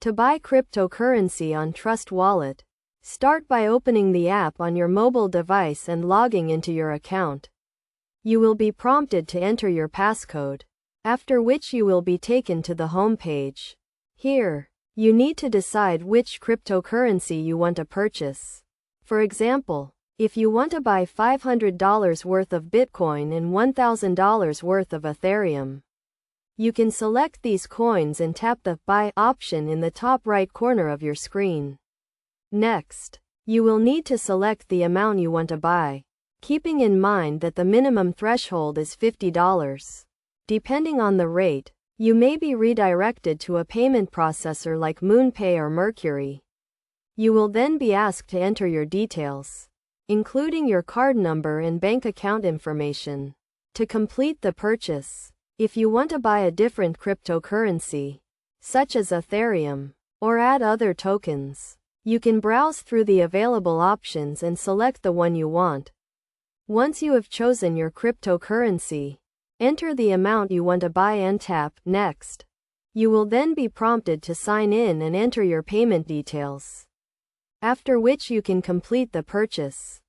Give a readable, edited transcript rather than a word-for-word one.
To buy cryptocurrency on Trust Wallet, start by opening the app on your mobile device and logging into your account. You will be prompted to enter your passcode, after which you will be taken to the home page. Here, you need to decide which cryptocurrency you want to purchase. For example, if you want to buy $500 worth of Bitcoin and $1,000 worth of Ethereum, you can select these coins and tap the Buy option in the top right corner of your screen. Next, you will need to select the amount you want to buy, keeping in mind that the minimum threshold is $50. Depending on the rate, you may be redirected to a payment processor like MoonPay or Mercury. You will then be asked to enter your details, including your card number and bank account information, to complete the purchase. If you want to buy a different cryptocurrency, such as Ethereum, or add other tokens, you can browse through the available options and select the one you want. Once you have chosen your cryptocurrency, enter the amount you want to buy and tap Next. You will then be prompted to sign in and enter your payment details, after which you can complete the purchase.